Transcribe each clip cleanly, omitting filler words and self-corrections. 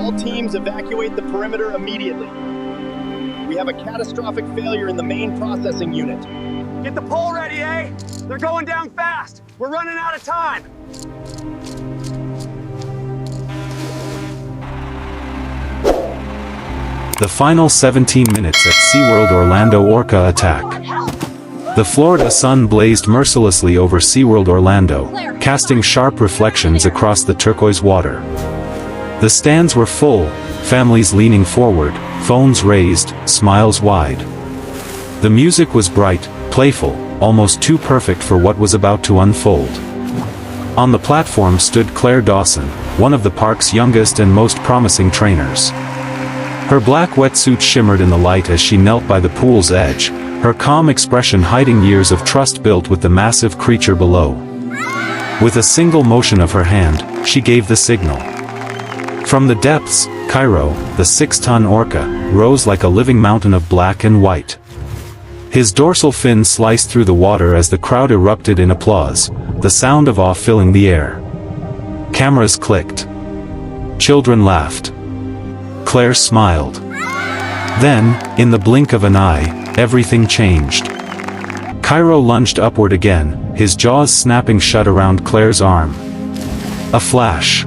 All teams evacuate the perimeter immediately. We have a catastrophic failure in the main processing unit. Get the pole ready, eh? They're going down fast. We're running out of time. The final 17 minutes at SeaWorld Orlando orca attack. The Florida sun blazed mercilessly over SeaWorld Orlando, casting sharp reflections across the turquoise water. The stands were full, families leaning forward, phones raised, smiles wide. The music was bright, playful, almost too perfect for what was about to unfold. On the platform stood Claire Dawson, one of the park's youngest and most promising trainers. Her black wetsuit shimmered in the light as she knelt by the pool's edge, her calm expression hiding years of trust built with the massive creature below. With a single motion of her hand, she gave the signal. From the depths, Kairo, the 6-ton orca, rose like a living mountain of black and white. His dorsal fin sliced through the water as the crowd erupted in applause, the sound of awe filling the air. Cameras clicked. Children laughed. Claire smiled. Then, in the blink of an eye, everything changed. Kairo lunged upward again, his jaws snapping shut around Claire's arm. A flash.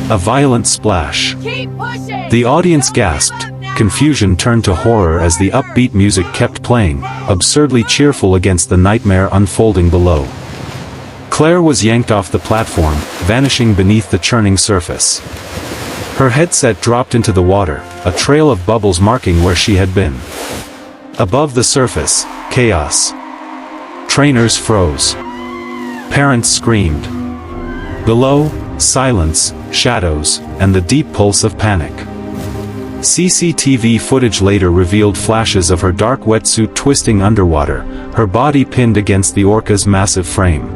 A violent splash. The audience gasped, confusion turned to horror as the upbeat music kept playing, absurdly cheerful against the nightmare unfolding below. Claire was yanked off the platform, vanishing beneath the churning surface. Her headset dropped into the water, a trail of bubbles marking where she had been. Above the surface, chaos. Trainers froze. Parents screamed. Below, silence, shadows, and the deep pulse of panic. CCTV footage later revealed flashes of her dark wetsuit twisting underwater, her body pinned against the orca's massive frame.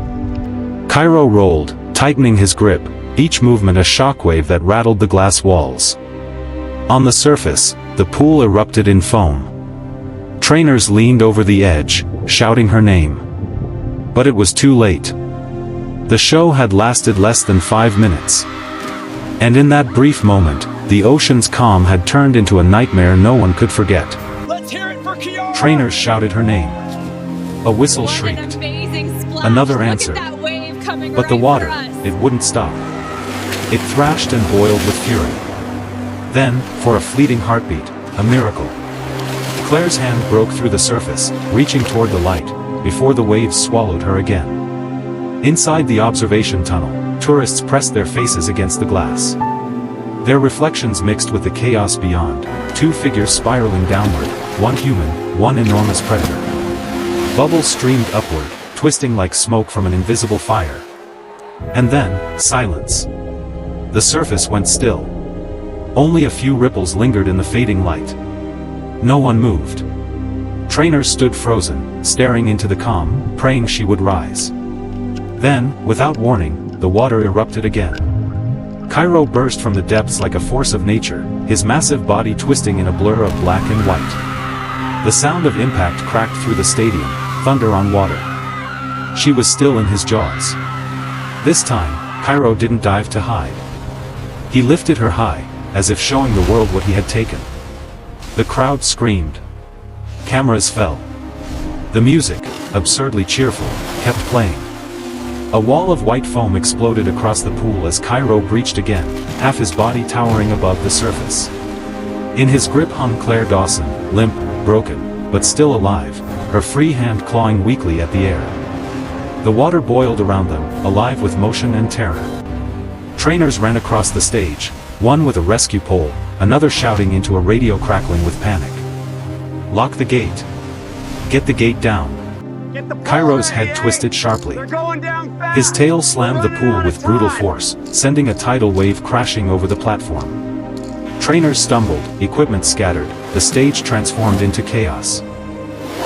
Kairo rolled, tightening his grip, each movement a shockwave that rattled the glass walls. On the surface, the pool erupted in foam. Trainers leaned over the edge, shouting her name. But it was too late. The show had lasted less than 5 minutes. And in that brief moment, the ocean's calm had turned into a nightmare no one could forget. Let's hear it for Kairo! Trainers shouted her name. A whistle shrieked. Another answered. But the water, it wouldn't stop. It thrashed and boiled with fury. Then, for a fleeting heartbeat, a miracle. Claire's hand broke through the surface, reaching toward the light, before the waves swallowed her again. Inside the observation tunnel, tourists pressed their faces against the glass. Their reflections mixed with the chaos beyond, 2 figures spiraling downward, one human, one enormous predator. Bubbles streamed upward, twisting like smoke from an invisible fire. And then, silence. The surface went still. Only a few ripples lingered in the fading light. No one moved. Trainers stood frozen, staring into the calm, praying she would rise. Then, without warning, the water erupted again. Kairo burst from the depths like a force of nature, his massive body twisting in a blur of black and white. The sound of impact cracked through the stadium, thunder on water. She was still in his jaws. This time, Kairo didn't dive to hide. He lifted her high, as if showing the world what he had taken. The crowd screamed. Cameras fell. The music, absurdly cheerful, kept playing. A wall of white foam exploded across the pool as Kairo breached again, half his body towering above the surface. In his grip hung Claire Dawson, limp, broken, but still alive, her free hand clawing weakly at the air. The water boiled around them, alive with motion and terror. Trainers ran across the stage, one with a rescue pole, another shouting into a radio crackling with panic. Lock the gate. Get the gate down. Kairo's head twisted sharply. His tail slammed the pool with brutal force, sending a tidal wave crashing over the platform. Trainers stumbled, equipment scattered, the stage transformed into chaos.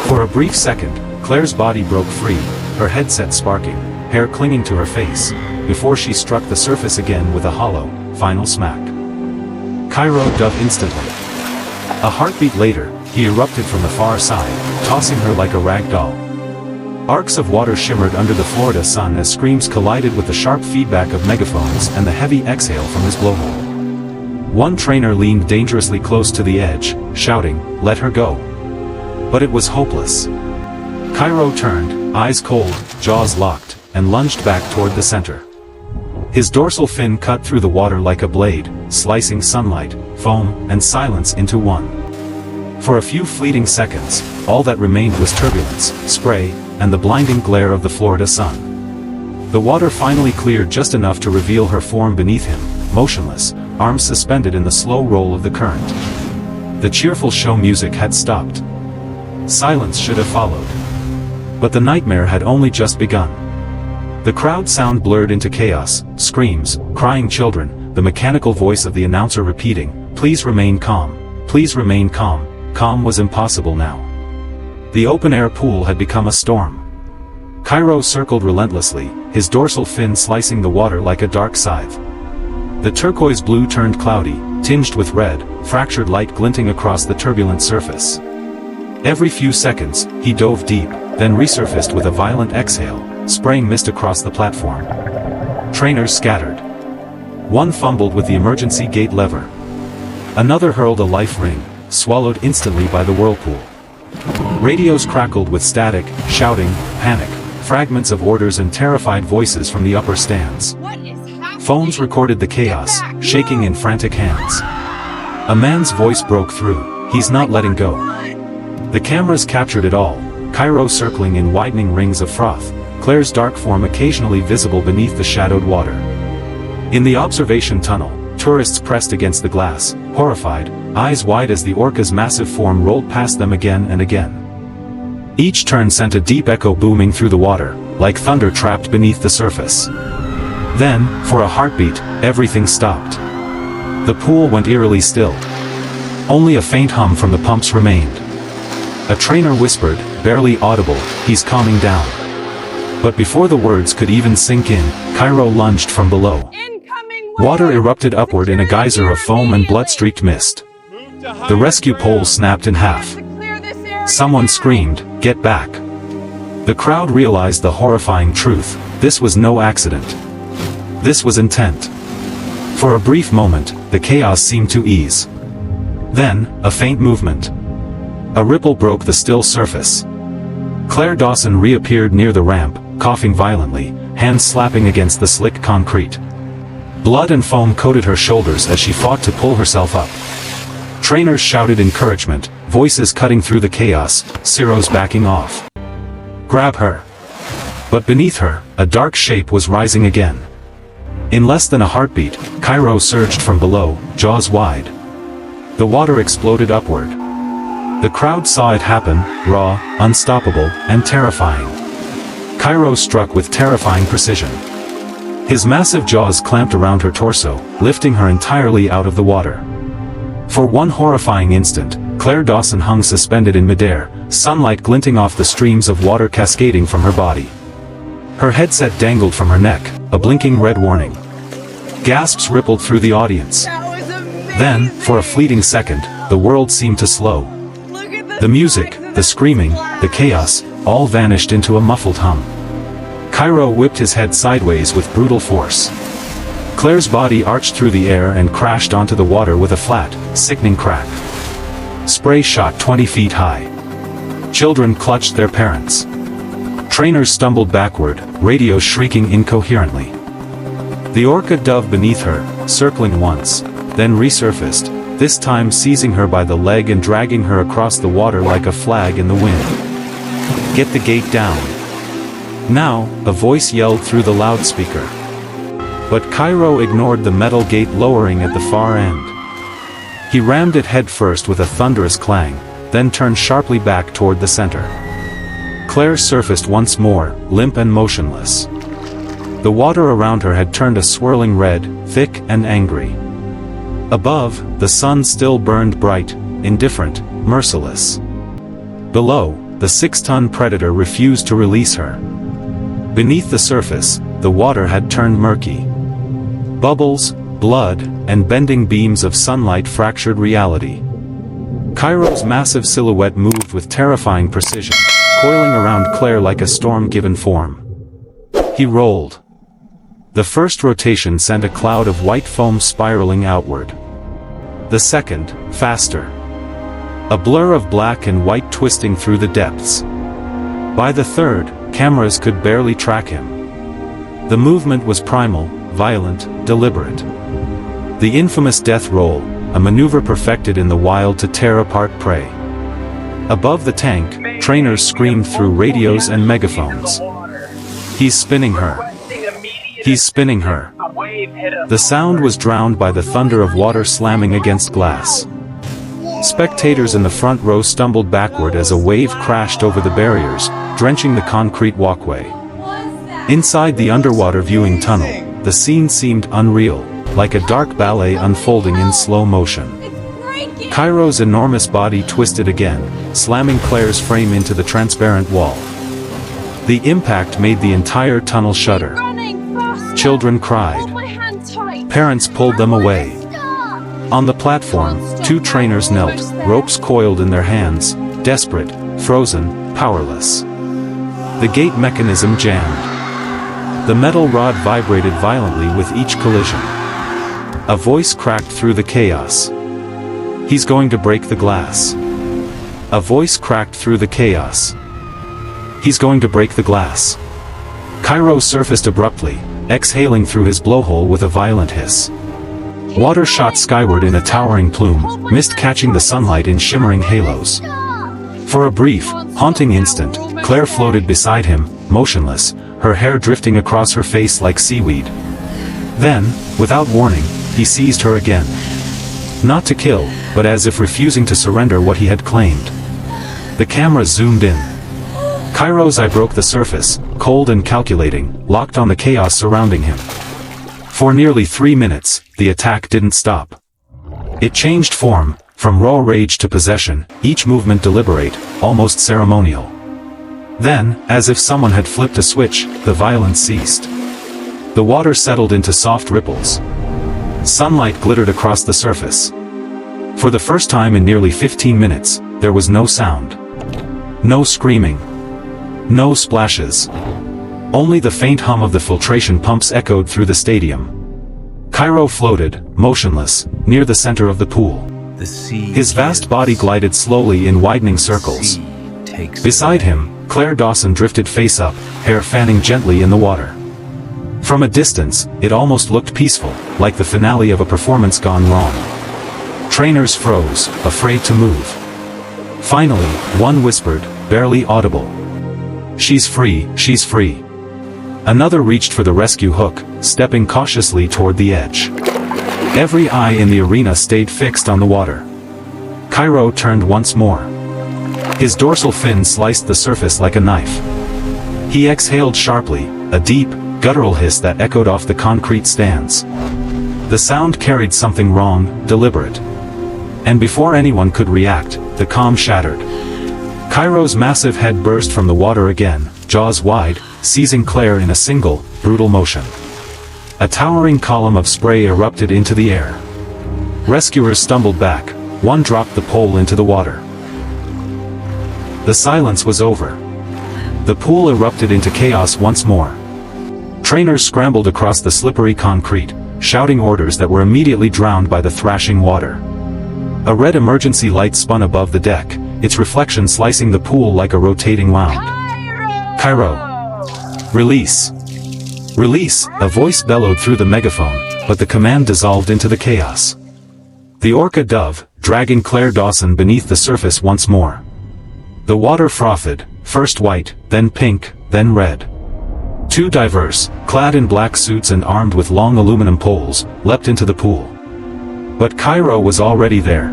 For a brief second, Claire's body broke free, her headset sparking, hair clinging to her face, before she struck the surface again with a hollow, final smack. Kairo dove instantly. A heartbeat later, he erupted from the far side, tossing her like a rag doll. Arcs of water shimmered under the Florida sun as screams collided with the sharp feedback of megaphones and the heavy exhale from his blowhole. One trainer leaned dangerously close to the edge, shouting, "Let her go." But it was hopeless. Kairo turned, eyes cold, jaws locked, and lunged back toward the center. His dorsal fin cut through the water like a blade, slicing sunlight, foam, and silence into one. For a few fleeting seconds, all that remained was turbulence, spray, and the blinding glare of the Florida sun. The water finally cleared just enough to reveal her form beneath him, motionless, arms suspended in the slow roll of the current. The cheerful show music had stopped. Silence should have followed. But the nightmare had only just begun. The crowd sound blurred into chaos, screams, crying children, the mechanical voice of the announcer repeating, "Please remain calm, please remain calm." Calm was impossible now. The open-air pool had become a storm. Kairo circled relentlessly, his dorsal fin slicing the water like a dark scythe. The turquoise blue turned cloudy, tinged with red, fractured light glinting across the turbulent surface. Every few seconds, he dove deep, then resurfaced with a violent exhale, spraying mist across the platform. Trainers scattered. One fumbled with the emergency gate lever. Another hurled a life ring, swallowed instantly by the whirlpool. Radios crackled with static, shouting, panic, fragments of orders and terrified voices from the upper stands. Phones recorded the chaos, shaking in frantic hands. A man's voice broke through, "He's not letting go." The cameras captured it all, Kairo circling in widening rings of froth, Claire's dark form occasionally visible beneath the shadowed water. In the observation tunnel, tourists pressed against the glass, horrified, eyes wide as the orca's massive form rolled past them again and again. Each turn sent a deep echo booming through the water, like thunder trapped beneath the surface. Then, for a heartbeat, everything stopped. The pool went eerily still. Only a faint hum from the pumps remained. A trainer whispered, barely audible, "He's calming down." But before the words could even sink in, Kairo lunged from below. Water erupted upward in a geyser of foam and blood-streaked mist. The rescue pole snapped in half. Someone screamed, "Get back!" The crowd realized the horrifying truth: this was no accident. This was intent. For a brief moment, the chaos seemed to ease. Then, a faint movement. A ripple broke the still surface. Claire Dawson reappeared near the ramp, coughing violently, hands slapping against the slick concrete. Blood and foam coated her shoulders as she fought to pull herself up. Trainers shouted encouragement, voices cutting through the chaos, Ciro's backing off. "Grab her!" But beneath her, a dark shape was rising again. In less than a heartbeat, Kairo surged from below, jaws wide. The water exploded upward. The crowd saw it happen, raw, unstoppable, and terrifying. Kairo struck with terrifying precision. His massive jaws clamped around her torso, lifting her entirely out of the water. For one horrifying instant, Claire Dawson hung suspended in midair, sunlight glinting off the streams of water cascading from her body. Her headset dangled from her neck, a blinking red warning. Gasps rippled through the audience. Then, for a fleeting second, the world seemed to slow. The music, the screaming, the chaos, all vanished into a muffled hum. Kairo whipped his head sideways with brutal force. Claire's body arched through the air and crashed onto the water with a flat, sickening crack. Spray shot 20 feet high. Children clutched their parents. Trainers stumbled backward, radios shrieking incoherently. The orca dove beneath her, circling once, then resurfaced, this time seizing her by the leg and dragging her across the water like a flag in the wind. "Get the gate down." Now, a voice yelled through the loudspeaker. But Kairo ignored the metal gate lowering at the far end. He rammed it headfirst with a thunderous clang, then turned sharply back toward the center. Claire surfaced once more, limp and motionless. The water around her had turned a swirling red, thick and angry. Above, the sun still burned bright, indifferent, merciless. Below, the 6-ton predator refused to release her. Beneath the surface, the water had turned murky. Bubbles, blood, and bending beams of sunlight fractured reality. Kairo's massive silhouette moved with terrifying precision, coiling around Claire like a storm-given form. He rolled. The first rotation sent a cloud of white foam spiraling outward. The second, faster. A blur of black and white twisting through the depths. By the third, cameras could barely track him. The movement was primal, violent, deliberate. The infamous death roll, a maneuver perfected in the wild to tear apart prey. Above the tank, trainers screamed through radios and megaphones. He's spinning her. He's spinning her. The sound was drowned by the thunder of water slamming against glass. Spectators in the front row stumbled backward as a wave crashed over the barriers, drenching the concrete walkway. Inside the underwater viewing tunnel, the scene seemed unreal, like a dark ballet unfolding in slow motion. Kairo's enormous body twisted again, slamming Claire's frame into the transparent wall. The impact made the entire tunnel shudder. Children cried. Parents pulled them away. On the platform, two trainers knelt, ropes coiled in their hands, desperate, frozen, powerless. The gate mechanism jammed. The metal rod vibrated violently with each collision. A voice cracked through the chaos. He's going to break the glass. A voice cracked through the chaos. He's going to break the glass. Kairo surfaced abruptly, exhaling through his blowhole with a violent hiss. Water shot skyward in a towering plume, mist catching the sunlight in shimmering halos. For a brief, haunting instant, Claire floated beside him, motionless, her hair drifting across her face like seaweed. Then, without warning, he seized her again. Not to kill, but as if refusing to surrender what he had claimed. The camera zoomed in. Kairo's eye broke the surface, cold and calculating, locked on the chaos surrounding him. For nearly 3 minutes, the attack didn't stop. It changed form, from raw rage to possession, each movement deliberate, almost ceremonial. Then, as if someone had flipped a switch, the violence ceased. The water settled into soft ripples. Sunlight glittered across the surface. For the first time in nearly 15 minutes, there was no sound. No screaming. No splashes. Only the faint hum of the filtration pumps echoed through the stadium. Kairo floated, motionless, near the center of the pool. His vast body glided slowly in widening circles. Beside him, Claire Dawson drifted face up, hair fanning gently in the water. From a distance, it almost looked peaceful, like the finale of a performance gone wrong. Trainers froze, afraid to move. Finally, one whispered, barely audible. "She's free, she's free." Another reached for the rescue hook, stepping cautiously toward the edge. Every eye in the arena stayed fixed on the water. Kairo turned once more. His dorsal fin sliced the surface like a knife. He exhaled sharply, a deep, guttural hiss that echoed off the concrete stands. The sound carried something wrong, deliberate. And before anyone could react, the calm shattered. Kairo's massive head burst from the water again, jaws wide, seizing Claire in a single, brutal motion. A towering column of spray erupted into the air. Rescuers stumbled back, one dropped the pole into the water. The silence was over. The pool erupted into chaos once more. Trainers scrambled across the slippery concrete, shouting orders that were immediately drowned by the thrashing water. A red emergency light spun above the deck, its reflection slicing the pool like a rotating wound. Kairo! Release! Release! A voice bellowed through the megaphone, but the command dissolved into the chaos. The orca dove, dragging Claire Dawson beneath the surface once more. The water frothed, first white, then pink, then red. Two divers, clad in black suits and armed with long aluminum poles, leapt into the pool. But Kairo was already there.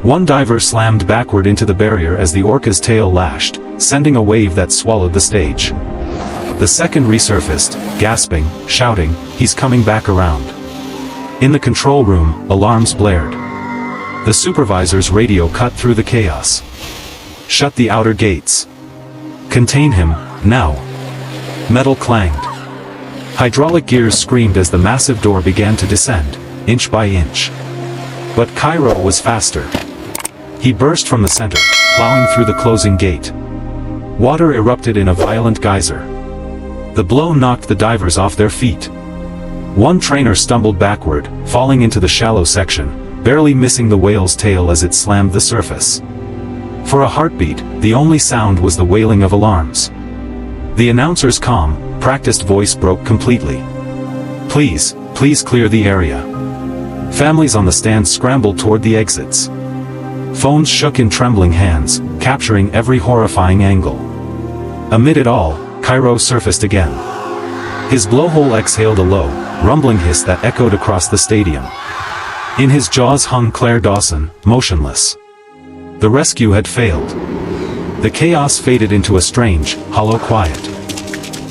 One diver slammed backward into the barrier as the orca's tail lashed, sending a wave that swallowed the stage. The second resurfaced, gasping, shouting, "He's coming back around." In the control room, alarms blared. The supervisor's radio cut through the chaos. "Shut the outer gates. Contain him, now." Metal clanged. Hydraulic gears screamed as the massive door began to descend, inch by inch. But Kairo was faster. He burst from the center, plowing through the closing gate. Water erupted in a violent geyser. The blow knocked the divers off their feet. One trainer stumbled backward, falling into the shallow section, barely missing the whale's tail as it slammed the surface. For a heartbeat, the only sound was the wailing of alarms. The announcer's calm, practiced voice broke completely. "Please, please clear the area." Families on the stands scrambled toward the exits. Phones shook in trembling hands, capturing every horrifying angle. Amid it all, Kairo surfaced again. His blowhole exhaled a low, rumbling hiss that echoed across the stadium. In his jaws hung Claire Dawson, motionless. The rescue had failed. The chaos faded into a strange, hollow quiet.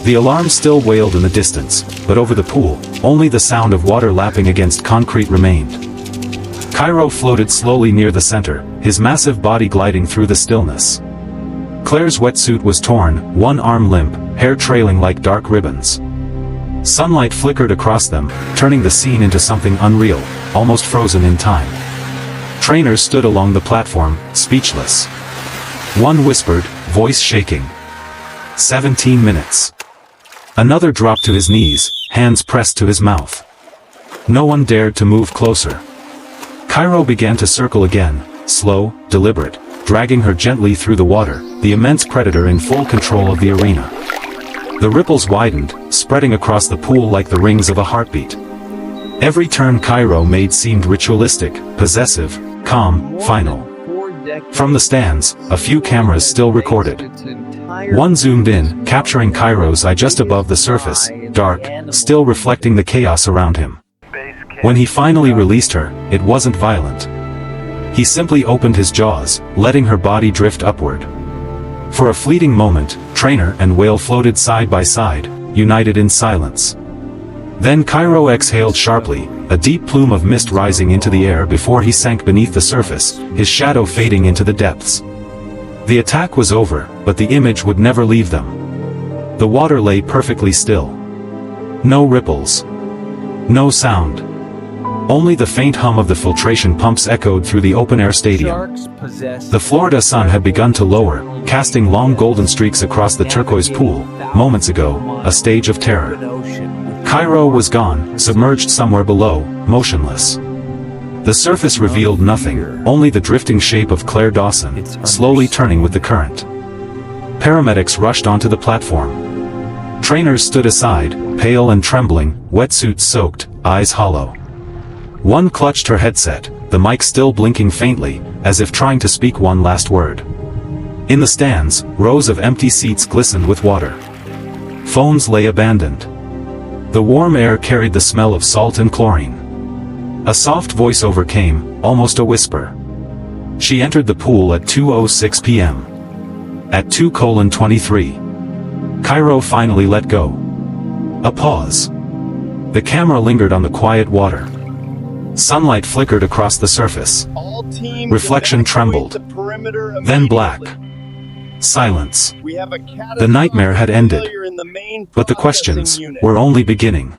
The alarm still wailed in the distance, but over the pool, only the sound of water lapping against concrete remained. Kairo floated slowly near the center, his massive body gliding through the stillness. Claire's wetsuit was torn, one arm limp, hair trailing like dark ribbons. Sunlight flickered across them, turning the scene into something unreal, almost frozen in time. Trainers stood along the platform, speechless. One whispered, voice shaking. 17 minutes. Another dropped to his knees, hands pressed to his mouth. No one dared to move closer. Kairo began to circle again, slow, deliberate, dragging her gently through the water, the immense predator in full control of the arena. The ripples widened, spreading across the pool like the rings of a heartbeat. Every turn Kairo made seemed ritualistic, possessive, calm, final. From the stands, a few cameras still recorded. One zoomed in, capturing Kairo's eye just above the surface, dark, still reflecting the chaos around him. When he finally released her, it wasn't violent. He simply opened his jaws, letting her body drift upward. For a fleeting moment, trainer and whale floated side by side, united in silence. Then Kairo exhaled sharply, a deep plume of mist rising into the air before he sank beneath the surface, his shadow fading into the depths. The attack was over, but the image would never leave them. The water lay perfectly still. No ripples. No sound. Only the faint hum of the filtration pumps echoed through the open-air stadium. The Florida sun had begun to lower, casting long golden streaks across the turquoise pool, moments ago, a stage of terror. Kairo was gone, submerged somewhere below, motionless. The surface revealed nothing, only the drifting shape of Claire Dawson, slowly turning with the current. Paramedics rushed onto the platform. Trainers stood aside, pale and trembling, wetsuits soaked, eyes hollow. One clutched her headset, the mic still blinking faintly, as if trying to speak one last word. In the stands, rows of empty seats glistened with water. Phones lay abandoned. The warm air carried the smell of salt and chlorine. A soft voiceover came, almost a whisper. She entered the pool at 2:06 p.m. At 2:23. Kairo finally let go. A pause. The camera lingered on the quiet water. Sunlight flickered across the surface. Reflection trembled. Then black. Silence. The nightmare had ended. But the questions were only beginning.